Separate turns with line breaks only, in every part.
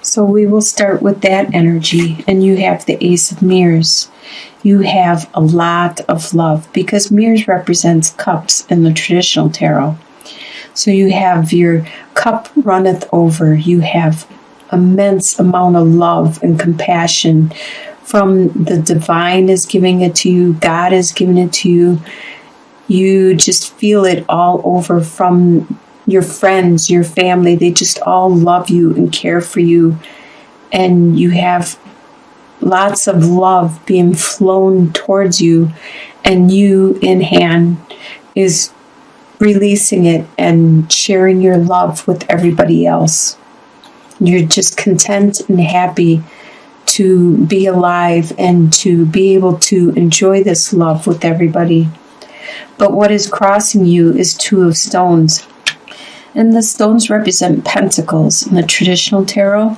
So we will start with that energy, and you have the Ace of Mirrors. You have a lot of love because mirrors represents cups in the traditional tarot. So you have your cup runneth over. You have immense amount of love and compassion from the divine is giving it to you. God is giving it to you. You just feel it all over from your friends, your family. They just all love you and care for you. And you have lots of love being flown towards you. And you in hand is releasing it and sharing your love with everybody else. You're just content and happy to be alive and to be able to enjoy this love with everybody. But what is crossing you is Two of Stones. And the stones represent pentacles in the traditional tarot.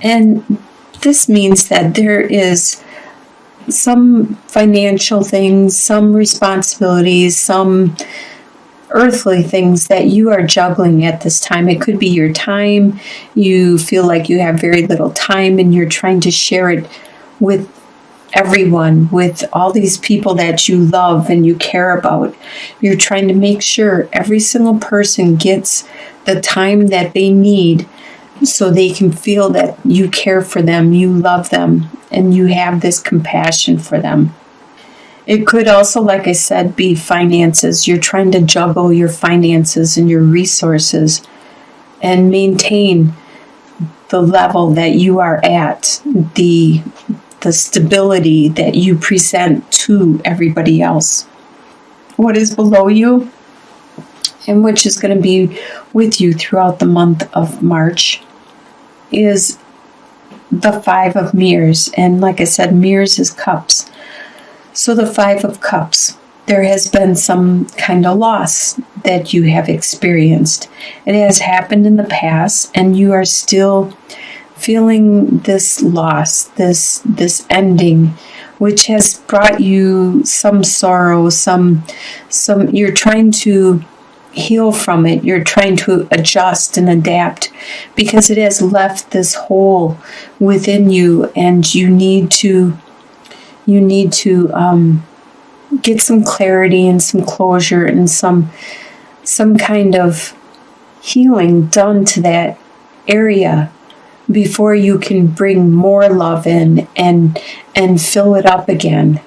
And this means that there is some financial things, some responsibilities, some earthly things that you are juggling at this time. It could be your time. You feel like you have very little time and you're trying to share it with everyone, with all these people that you love and you care about. You're trying to make sure every single person gets the time that they need so they can feel that you care for them, you love them, and you have this compassion for them. It could also, like I said, be finances. You're trying to juggle your finances and your resources and maintain the level that you are at, the stability that you present to everybody else. What is below you, and which is going to be with you throughout the month of March, is the Five of Mirrors. And like I said, mirrors is cups. So the Five of Cups, there has been some kind of loss that you have experienced. It has happened in the past, and you are still feeling this loss, this ending, which has brought you some sorrow, some you're trying to heal from it. You're trying to adjust and adapt because it has left this hole within you, and you need to get some clarity and some closure and some kind of healing done to that area before you can bring more love in and fill it up again.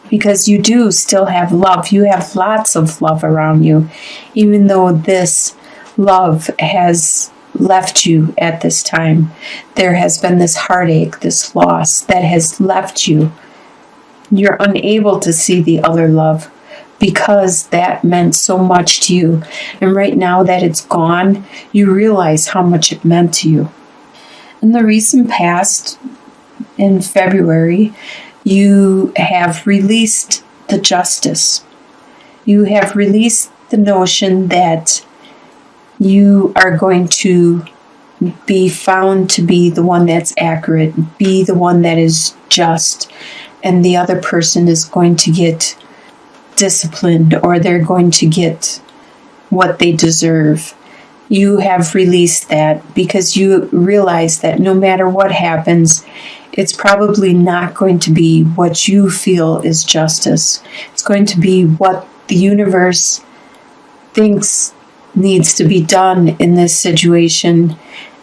Because you do still have love. You have lots of love around you, even though this love has left you at this time. There has been this heartache, this loss that has left you. You're unable to see the other love because that meant so much to you. And right now that it's gone, you realize how much it meant to you. In the recent past, in February, you have released the justice. You have released the notion that you are going to be found to be the one that's accurate, be the one that is just, and the other person is going to get disciplined or they're going to get what they deserve. You have released that because you realize that no matter what happens, it's probably not going to be what you feel is justice. It's going to be what the universe thinks needs to be done in this situation,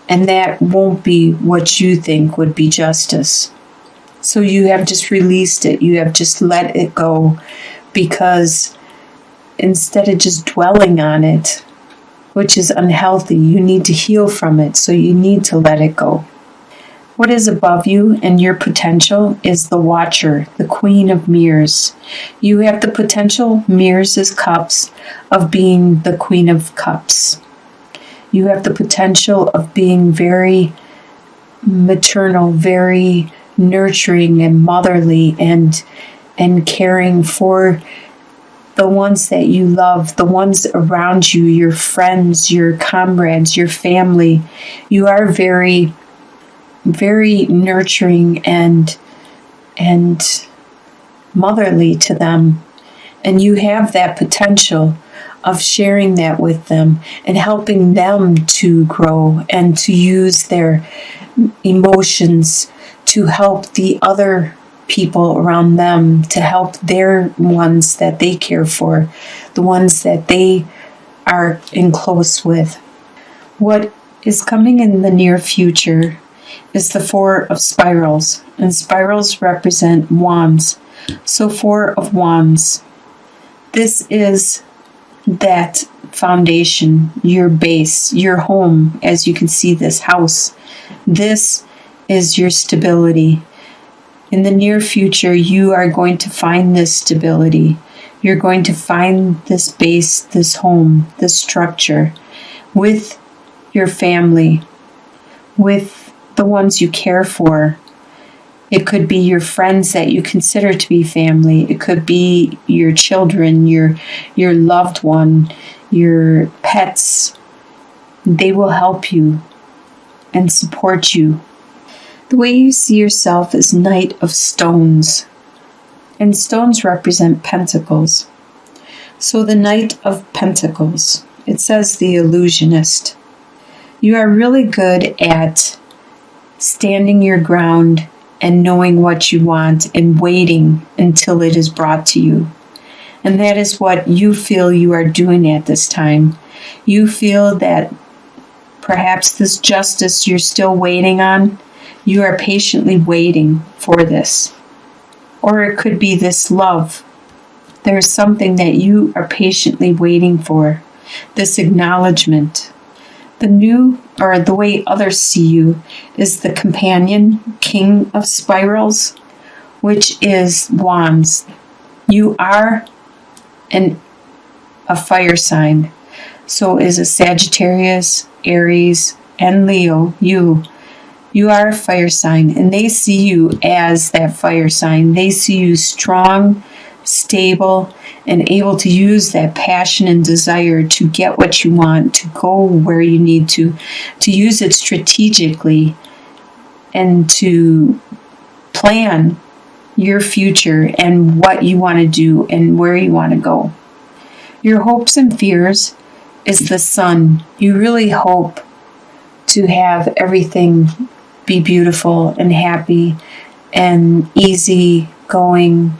and that won't be what you think would be justice. So you have just released it. You have just let it go because instead of just dwelling on it, which is unhealthy, you need to heal from it. So you need to let it go. What is above you and your potential is the Watcher, the Queen of Mirrors. You have the potential, mirrors as cups, of being the Queen of Cups. You have the potential of being very maternal, very nurturing and motherly and caring for the ones that you love, the ones around you, your friends, your comrades, your family. You are very, very nurturing and motherly to them. And you have that potential of sharing that with them and helping them to grow and to use their emotions to help the other people around them, to help their ones that they care for, the ones that they are in close with. What is coming in the near future is the Four of Spirals, and spirals represent wands. So Four of Wands, this is that foundation, your base, your home. As you can see, this house, this is your stability. In the near future, you are going to find this stability. You're going to find this base, this home, this structure with your family, with the ones you care for. It could be your friends that you consider to be family. It could be your children, your loved one, your pets. They will help you and support you. The way you see yourself is Knight of Stones. And stones represent pentacles. So the Knight of Pentacles, it says the illusionist. You are really good at standing your ground and knowing what you want and waiting until it is brought to you. And that is what you feel you are doing at this time. You feel that perhaps this justice you're still waiting on, you are patiently waiting for this. Or it could be this love. There's something that you are patiently waiting for, this acknowledgement. The way others see you is the Companion, King of Spirals, which is wands. You are a fire sign. So is a Sagittarius, Aries, and Leo. You are a fire sign, and they see you as that fire sign. They see you strong, stable, and able to use that passion and desire to get what you want, to go where you need to use it strategically, and to plan your future and what you want to do and where you want to go. Your hopes and fears is the Sun. You really hope to have everything be beautiful and happy and easy going,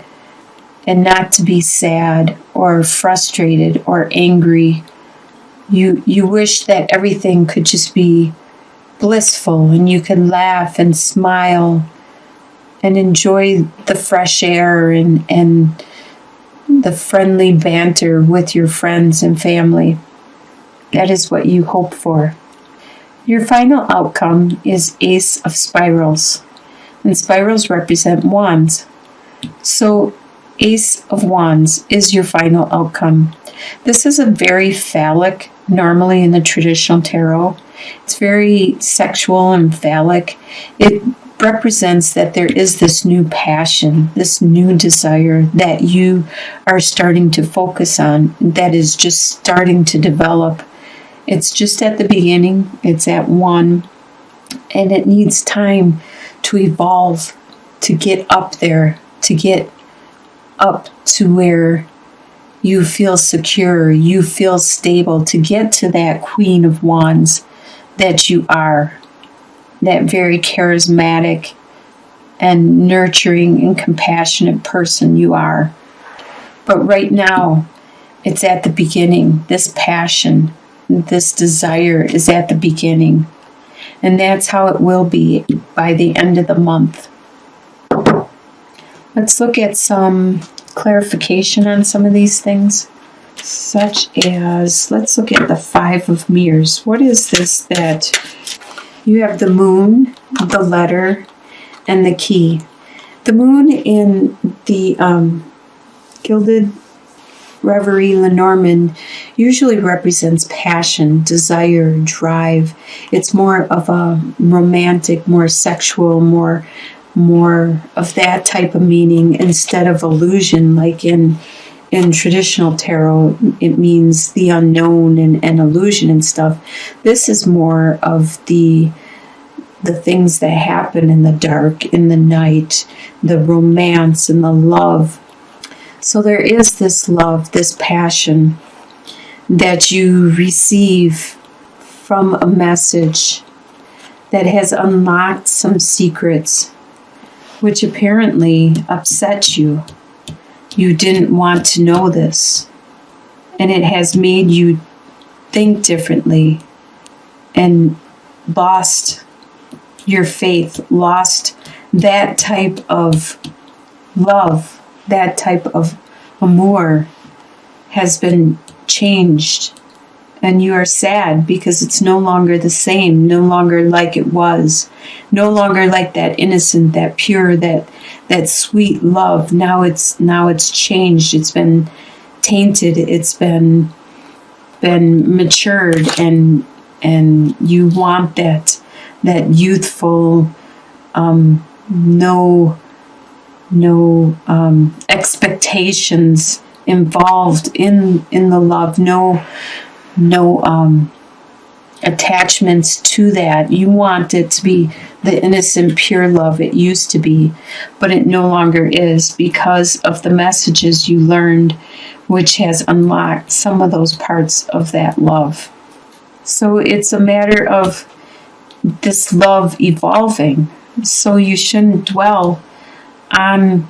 and not to be sad or frustrated or angry. You wish that everything could just be blissful and you could laugh and smile and enjoy the fresh air and the friendly banter with your friends and family. That is what you hope for. Your final outcome is Ace of Spirals, and spirals represent wands. So Ace of Wands is your final outcome. This is a very phallic, normally in the traditional tarot. It's very sexual and phallic. It represents that there is this new passion, this new desire that you are starting to focus on, that is just starting to develop. It's just at the beginning. It's at 1, and it needs time to evolve, to get up there, to get up to where you feel secure, you feel stable, to get to that Queen of Wands that you are, that very charismatic and nurturing and compassionate person you are. But right now, it's at the beginning. This passion, this desire is at the beginning. And that's how it will be by the end of the month. Let's look at some clarification on some of these things, such as, let's look at the Five of Mirrors. What is this that you have? The Moon, the letter, and the key. The Moon in the Gilded Reverie Lenormand usually represents passion, desire, drive. It's more of a romantic, more sexual, more of that type of meaning instead of illusion, like in traditional tarot. It means the unknown and illusion and stuff. This is more of the things that happen in the dark, in the night, the romance and the love. So there is this love, this passion, that you receive from a message that has unlocked some secrets which apparently upset you. You didn't want to know this, and it has made you think differently and lost your faith, lost that type of love, that type of amour has been changed, and you are sad because it's no longer the same, no longer like it was, no longer like that innocent, that pure, that sweet love. Now it's changed. It's been tainted. It's been matured, and you want that youthful, no expectations involved in the love, no attachments to that. You want it to be the innocent, pure love it used to be, but it no longer is because of the messages you learned, which has unlocked some of those parts of that love. So it's a matter of this love evolving. So you shouldn't dwell on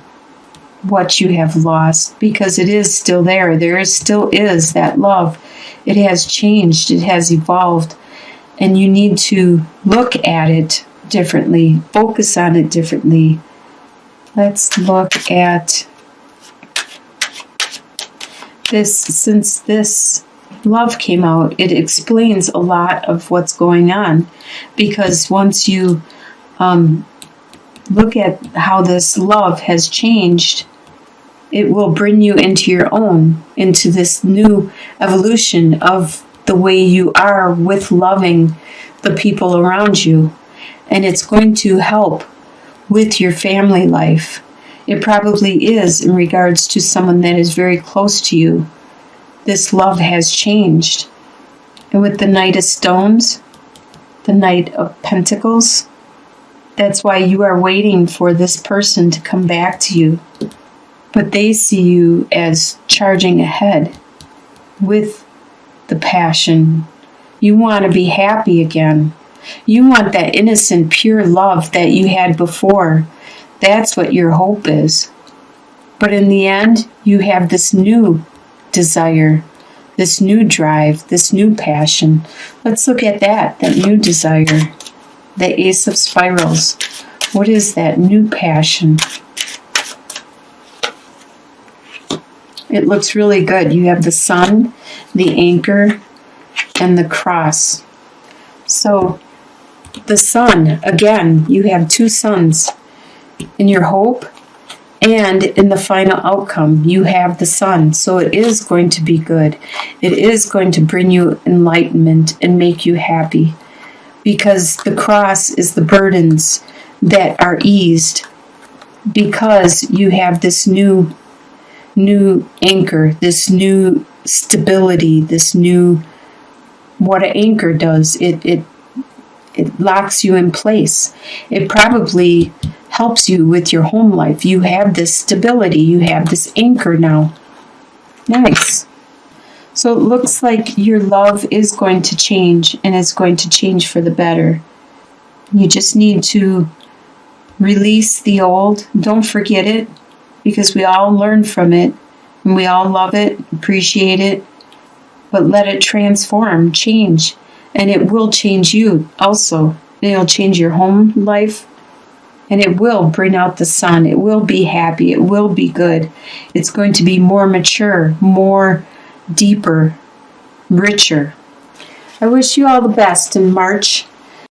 what you have lost, because it is still there. Still is that love. It has changed. It has evolved. And you need to look at it differently, focus on it differently. Let's look at this. Since this love came out, it explains a lot of what's going on, because once you look at how this love has changed, it will bring you into your own, into this new evolution of the way you are with loving the people around you. And it's going to help with your family life. It probably is in regards to someone that is very close to you. This love has changed. And with the Knight of Stones, the Knight of Pentacles, that's why you are waiting for this person to come back to you. But they see you as charging ahead with the passion. You want to be happy again. You want that innocent, pure love that you had before. That's what your hope is. But in the end, you have this new desire, this new drive, this new passion. Let's look at that new desire. The Ace of Spirals. What is that new passion? It looks really good. You have the Sun, the Anchor, and the Cross. So the Sun, again, you have two suns. In your hope and in the final outcome, you have the Sun. So it is going to be good. It is going to bring you enlightenment and make you happy. Because the Cross is the burdens that are eased. Because you have this new anchor, this new stability, this new, what an anchor does, it locks you in place. It probably helps you with your home life. You have this stability, you have this anchor now. Nice. So it looks like your love is going to change, and it's going to change for the better. You just need to release the old. Don't forget it, because we all learn from it, and we all love it, appreciate it, but let it transform, change, and it will change you also. It'll change your home life, and it will bring out the Sun. It will be happy. It will be good. It's going to be more mature, more deeper, richer. I wish you all the best in March